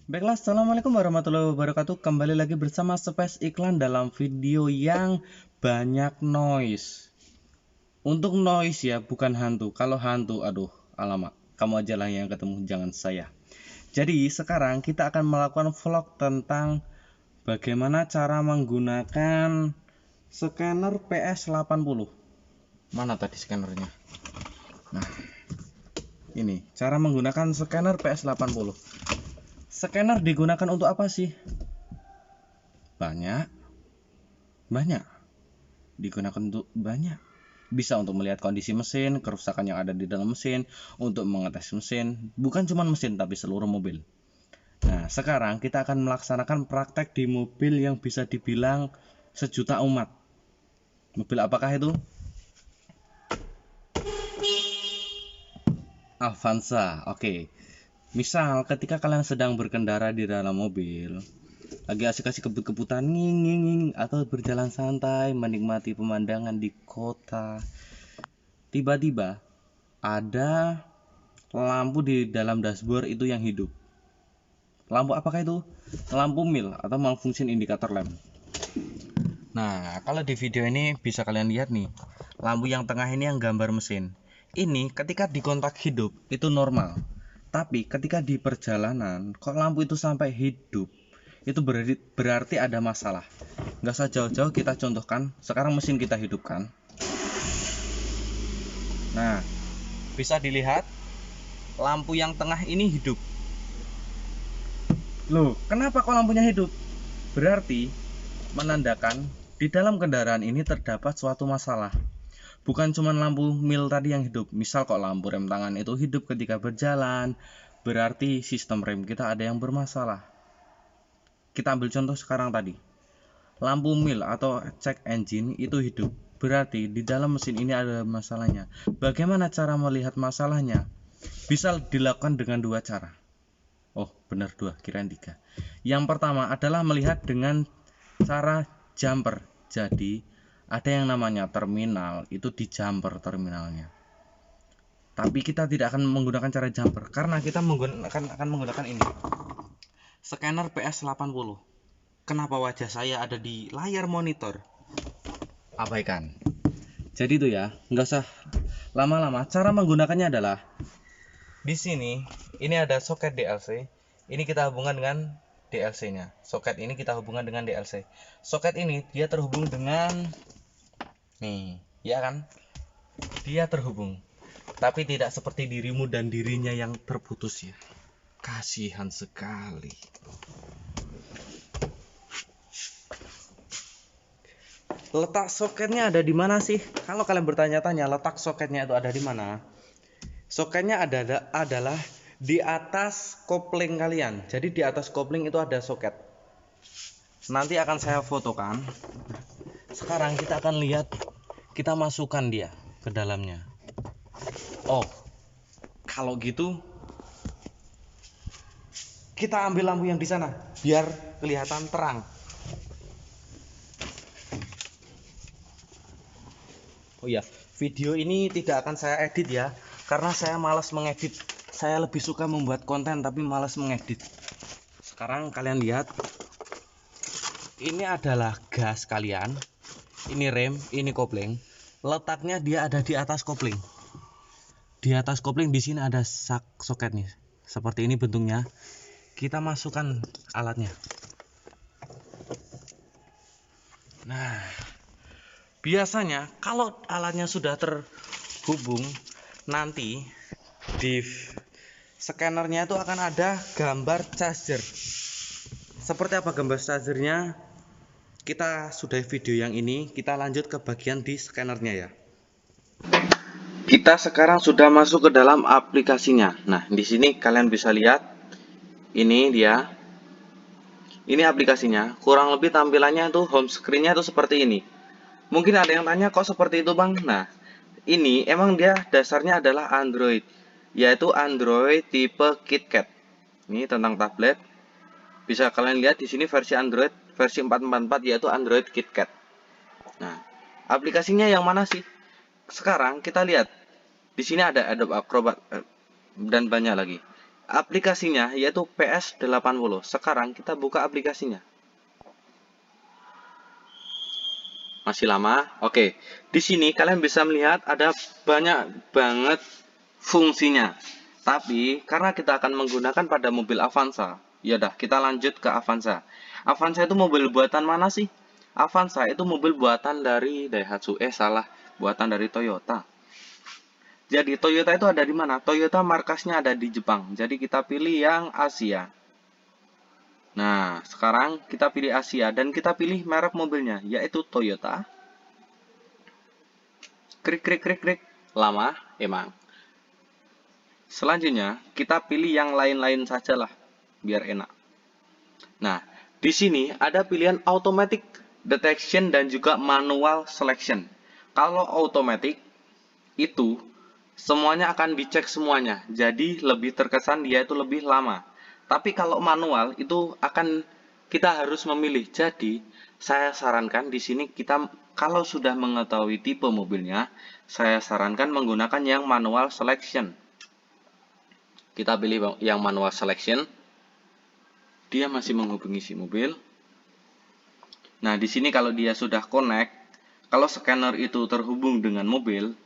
Baiklah, assalamualaikum warahmatullahi wabarakatuh. Kembali lagi bersama Space Iklan dalam video yang banyak noise. Untuk noise ya, bukan hantu. Kalau hantu, aduh, alamak, kamu aja lah yang ketemu, jangan saya. Jadi sekarang kita akan melakukan vlog tentang bagaimana cara menggunakan scanner PS80. Mana tadi scannernya? Nah, ini cara menggunakan scanner PS80. Scanner digunakan untuk apa sih? Banyak, banyak. Digunakan untuk banyak. Bisa untuk melihat kondisi mesin, kerusakan yang ada di dalam mesin, untuk mengetes mesin, bukan cuma mesin tapi seluruh mobil. Nah, sekarang kita akan melaksanakan praktek di mobil yang bisa dibilang sejuta umat. Mobil apakah itu? Avanza. Oke. Misal ketika kalian sedang berkendara di dalam mobil, lagi asik-asik kebut-kebutan nging atau berjalan santai menikmati pemandangan di kota, tiba-tiba ada lampu di dalam dashboard itu yang hidup. Lampu apakah itu? Lampu mil atau malfunction indicator lamp. Nah, kalau di video ini bisa kalian lihat nih, lampu yang tengah ini yang gambar mesin. Ini ketika di kontak hidup itu normal. Tapi ketika di perjalanan kok lampu itu sampai hidup, itu berarti ada masalah. Nggak usah jauh-jauh, kita contohkan. Sekarang mesin kita hidupkan. Nah, bisa dilihat lampu yang tengah ini hidup. Loh, kenapa kok lampunya hidup? Berarti menandakan di dalam kendaraan ini terdapat suatu masalah. Bukan cuma lampu mil tadi yang hidup. Misal kok lampu rem tangan itu hidup ketika berjalan, berarti sistem rem kita ada yang bermasalah. Kita ambil contoh sekarang tadi. Lampu mil atau check engine itu hidup. Berarti di dalam mesin ini ada masalahnya. Bagaimana cara melihat masalahnya? Bisa dilakukan dengan dua cara. Oh, benar dua, kirain tiga. Yang pertama adalah melihat dengan cara jumper. Jadi, ada yang namanya terminal, itu di jumper terminalnya. Tapi kita tidak akan menggunakan cara jumper karena kita akan menggunakan ini. Scanner PS80. Kenapa wajah saya ada di layar monitor? Abaikan. Jadi itu ya, nggak usah lama-lama. Cara menggunakannya adalah di sini, ini ada soket DLC. Ini kita hubungkan dengan DLC-nya. Soket ini kita hubungkan dengan DLC. Soket ini dia terhubung dengan nih, ya kan? Dia terhubung. Tapi tidak seperti dirimu dan dirinya yang terputus ya. Kasihan sekali. Letak soketnya ada di mana sih? Kalau kalian bertanya-tanya, letak soketnya itu ada di mana? Soketnya adalah di atas kopling kalian. Jadi di atas kopling itu ada soket. Nanti akan saya fotokan. Sekarang kita akan lihat, kita masukkan dia ke dalamnya. Oh, kalau gitu kita ambil lampu yang di sana biar kelihatan terang. Oh ya, video ini tidak akan saya edit ya, karena saya malas mengedit. Saya lebih suka membuat konten tapi malas mengedit. Sekarang kalian lihat, ini adalah gas kalian, ini rem, ini kopling. Letaknya dia ada di atas kopling. Di atas kopling di sini ada soket nih. Seperti ini bentuknya. Kita masukkan alatnya. Nah, biasanya kalau alatnya sudah terhubung, nanti di scannernya itu akan ada gambar charger. Seperti apa gambar chargernya? Kita sudah video yang ini, kita lanjut ke bagian di scannernya ya. Kita sekarang sudah masuk ke dalam aplikasinya. Nah, di sini kalian bisa lihat, ini dia. Ini aplikasinya. Kurang lebih tampilannya itu home screen-nya itu seperti ini. Mungkin ada yang tanya kok seperti itu, Bang? Nah, ini emang dia dasarnya adalah Android, yaitu Android tipe KitKat. Ini tentang tablet. Bisa kalian lihat di sini versi Android versi 444 yaitu Android KitKat. Nah, aplikasinya yang mana sih? Sekarang kita lihat. Di sini ada Adobe Acrobat dan banyak lagi. aplikasinya yaitu PS80. Sekarang kita buka aplikasinya. Masih lama? Oke. Di sini kalian bisa melihat ada banyak banget fungsinya. Tapi karena kita akan menggunakan pada mobil Avanza, ya dah kita lanjut ke Avanza. Avanza itu mobil buatan mana sih? Avanza itu mobil buatan dari Daihatsu. Buatan dari Toyota. Jadi Toyota itu ada di mana? Toyota markasnya ada di Jepang. Jadi kita pilih yang Asia. Nah, sekarang kita pilih Asia dan kita pilih merek mobilnya, yaitu Toyota. Krik, krik, krik, krik. Lama, emang. Selanjutnya, kita pilih yang lain-lain saja lah, biar enak. Nah, di sini ada pilihan automatic detection dan juga manual selection. Kalau automatic, itu semuanya akan dicek semuanya. Jadi, lebih terkesan dia itu lebih lama. Tapi kalau manual, itu akan kita harus memilih. Jadi, saya sarankan di sini kita kalau sudah mengetahui tipe mobilnya, saya sarankan menggunakan yang manual selection. Kita pilih yang manual selection. Dia masih menghubungi si mobil. Nah, di sini kalau dia sudah connect, kalau scanner itu terhubung dengan mobil,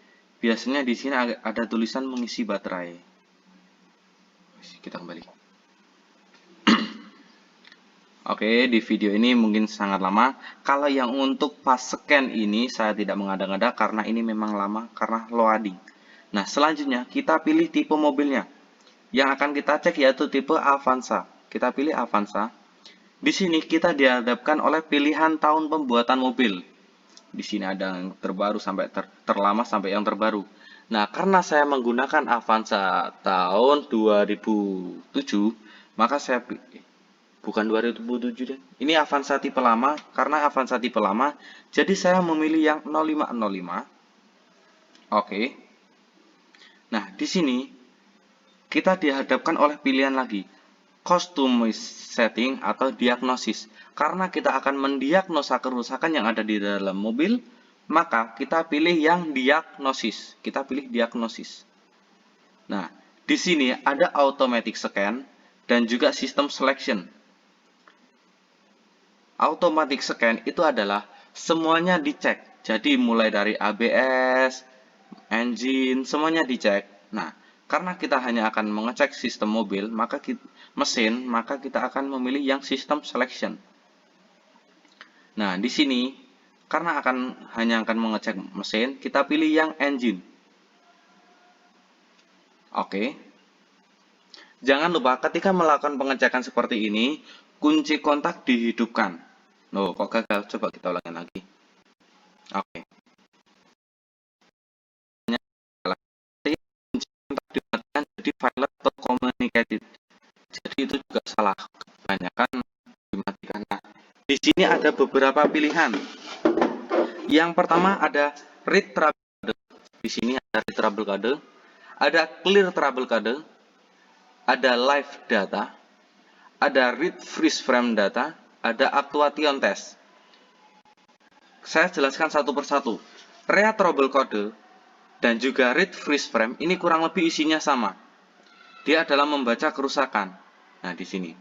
biasanya di sini ada tulisan mengisi baterai. Kita kembali. Oke, di video ini mungkin sangat lama. Kalau yang untuk pas scan ini saya tidak mengada-ngada karena ini memang lama karena loading. Nah, selanjutnya kita pilih tipe mobilnya. Yang akan kita cek yaitu tipe Avanza. Kita pilih Avanza. Di sini kita dihadapkan oleh pilihan tahun pembuatan mobil. Di sini ada yang terbaru sampai terlama sampai yang terbaru. Nah, karena saya menggunakan Avanza tahun 2007, maka saya bukan 2007 deh. Ini Avanza tipe lama, karena Avanza tipe lama, jadi saya memilih yang 0505. Oke. Nah, di sini kita dihadapkan oleh pilihan lagi, customize setting atau diagnosis. Karena kita akan mendiagnosa kerusakan yang ada di dalam mobil, maka kita pilih yang diagnosis. Kita pilih diagnosis. Nah, di sini ada automatic scan dan juga system selection. Automatic scan itu adalah semuanya dicek. Jadi mulai dari ABS, engine, semuanya dicek. Nah, karena kita hanya akan mengecek sistem mobil, maka kita akan memilih yang system selection. Nah, di sini karena hanya akan mengecek mesin, kita pilih yang engine. Oke. Jangan lupa ketika melakukan pengecekan seperti ini, kunci kontak dihidupkan. Loh, kok gagal? Coba kita ulangi lagi. Oke. Kunci kontak dimatikan jadi violet atau communicated. Jadi itu juga salah. Kebanyakan dimatikan. Nah, di sini ada beberapa pilihan. Yang pertama ada read trouble code. Di sini ada read trouble code, ada clear trouble code, ada live data, ada read freeze frame data, ada actuation test. Saya jelaskan satu persatu. Read trouble code dan juga read freeze frame ini kurang lebih isinya sama. Dia adalah membaca kerusakan. Nah, di sini.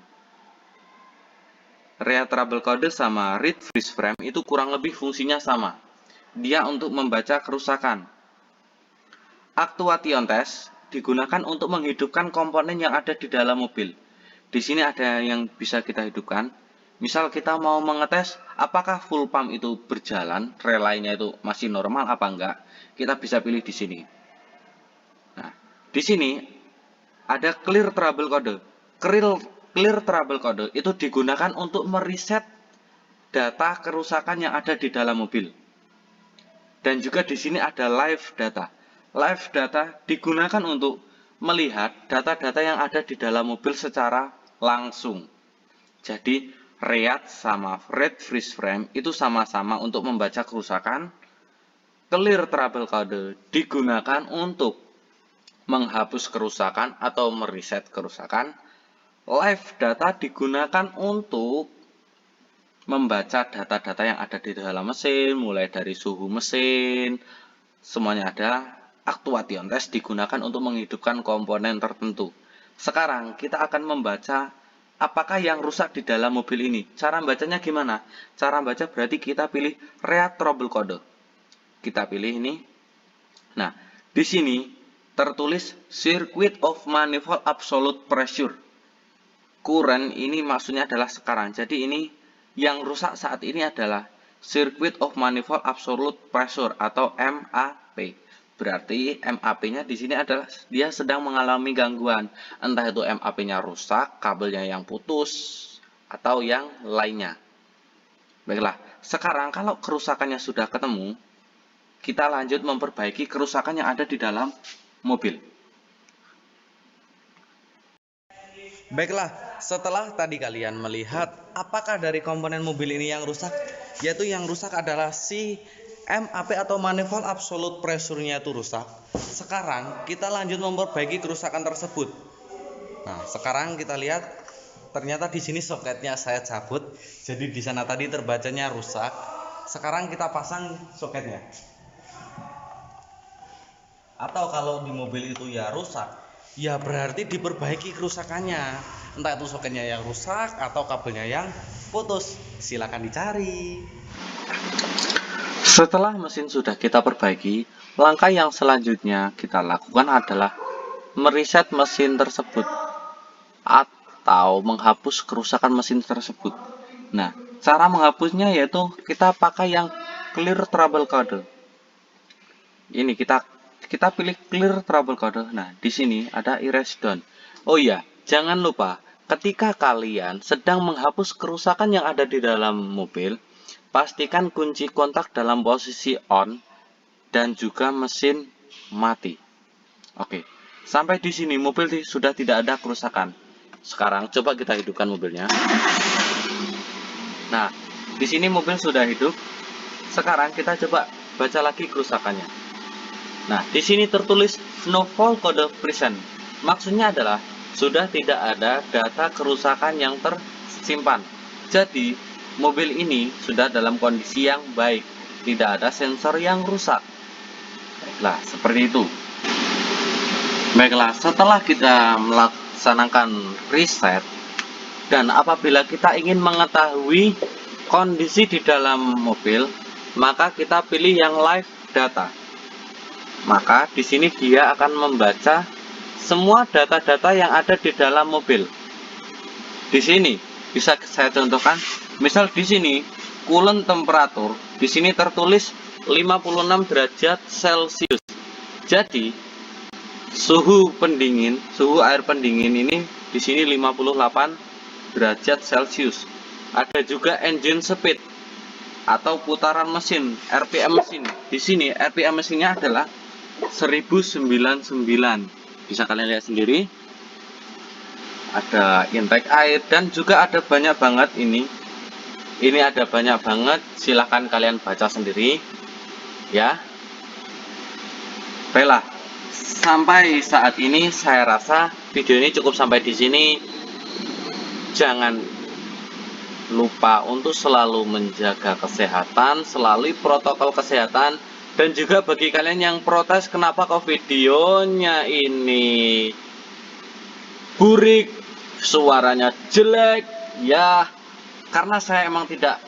Read trouble code sama read freeze frame itu kurang lebih fungsinya sama. Dia untuk membaca kerusakan. Actuation test digunakan untuk menghidupkan komponen yang ada di dalam mobil. Di sini ada yang bisa kita hidupkan. Misal kita mau mengetes apakah full pump itu berjalan, relaynya itu masih normal apa enggak, kita bisa pilih di sini. Nah, di sini ada clear trouble code. Clear trouble code itu digunakan untuk mereset data kerusakan yang ada di dalam mobil. Dan juga di sini ada live data. Live data digunakan untuk melihat data-data yang ada di dalam mobil secara langsung. Jadi, read sama read freeze frame itu sama-sama untuk membaca kerusakan. Clear trouble code digunakan untuk menghapus kerusakan atau mereset kerusakan. Live data digunakan untuk membaca data-data yang ada di dalam mesin, mulai dari suhu mesin, semuanya ada. Actuation test digunakan untuk menghidupkan komponen tertentu. Sekarang kita akan membaca apakah yang rusak di dalam mobil ini. Cara bacanya gimana? Cara baca berarti kita pilih Read Trouble Code. Kita pilih ini. Nah, di sini tertulis Circuit of Manifold Absolute Pressure. Current ini maksudnya adalah sekarang. Jadi ini yang rusak saat ini adalah Circuit of Manifold Absolute Pressure atau MAP. Berarti MAP-nya di sini adalah dia sedang mengalami gangguan. Entah itu MAP-nya rusak, kabelnya yang putus, atau yang lainnya. Baiklah, sekarang kalau kerusakannya sudah ketemu, kita lanjut memperbaiki kerusakan yang ada di dalam mobil. Baiklah, setelah tadi kalian melihat apakah dari komponen mobil ini yang rusak, yaitu yang rusak adalah si MAP atau Manifold Absolute Pressure-nya itu rusak. Sekarang kita lanjut memperbaiki kerusakan tersebut. Nah, sekarang kita lihat ternyata di sini soketnya saya cabut. Jadi di sana tadi terbacanya rusak. Sekarang kita pasang soketnya. Atau kalau di mobil itu ya rusak, ya berarti diperbaiki kerusakannya. Entah itu soketnya yang rusak atau kabelnya yang putus. Silakan dicari. Setelah mesin sudah kita perbaiki, langkah yang selanjutnya kita lakukan adalah mereset mesin tersebut atau menghapus kerusakan mesin tersebut. Nah, cara menghapusnya yaitu kita pakai yang Clear Trouble Code. Ini kita pilih Clear Trouble Code. Nah, di sini ada Erase Done. Oh iya, jangan lupa ketika kalian sedang menghapus kerusakan yang ada di dalam mobil, pastikan kunci kontak dalam posisi on dan juga mesin mati. Oke, sampai di sini mobil sudah tidak ada kerusakan. Sekarang coba kita hidupkan mobilnya. Nah, di sini mobil sudah hidup. Sekarang kita coba baca lagi kerusakannya. Nah, di sini tertulis no fault code present. Maksudnya adalah sudah tidak ada data kerusakan yang tersimpan. Jadi, mobil ini sudah dalam kondisi yang baik, tidak ada sensor yang rusak. Baiklah, seperti itu. Baiklah, setelah kita melaksanakan reset, dan apabila kita ingin mengetahui kondisi di dalam mobil, maka kita pilih yang live data. Maka di sini dia akan membaca semua data-data yang ada di dalam mobil. Di sini bisa saya contohkan. Misal di sini coolant temperatur, di sini tertulis 56 derajat Celcius. Jadi suhu air pendingin ini di sini 58 derajat Celcius. Ada juga engine speed atau putaran mesin, RPM mesin. Di sini RPM mesinnya adalah 1099. Bisa kalian lihat sendiri. Ada intake air dan juga ada banyak banget ini. Ini ada banyak banget, silahkan kalian baca sendiri ya. Baiklah, sampai saat ini saya rasa video ini cukup sampai di sini. Jangan lupa untuk selalu menjaga kesehatan, selalu protokol kesehatan. Dan juga bagi kalian yang protes kenapa kok videonya ini burik, suaranya jelek, ya karena saya emang tidak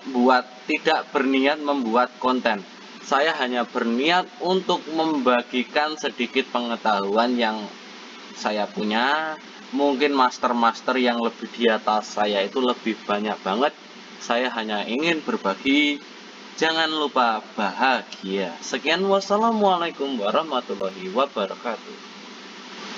berniat membuat konten. Saya hanya berniat untuk membagikan sedikit pengetahuan yang saya punya. Mungkin master-master yang lebih di atas saya itu lebih banyak banget. Saya hanya ingin berbagi. Jangan lupa bahagia. Sekian, wassalamualaikum warahmatullahi wabarakatuh.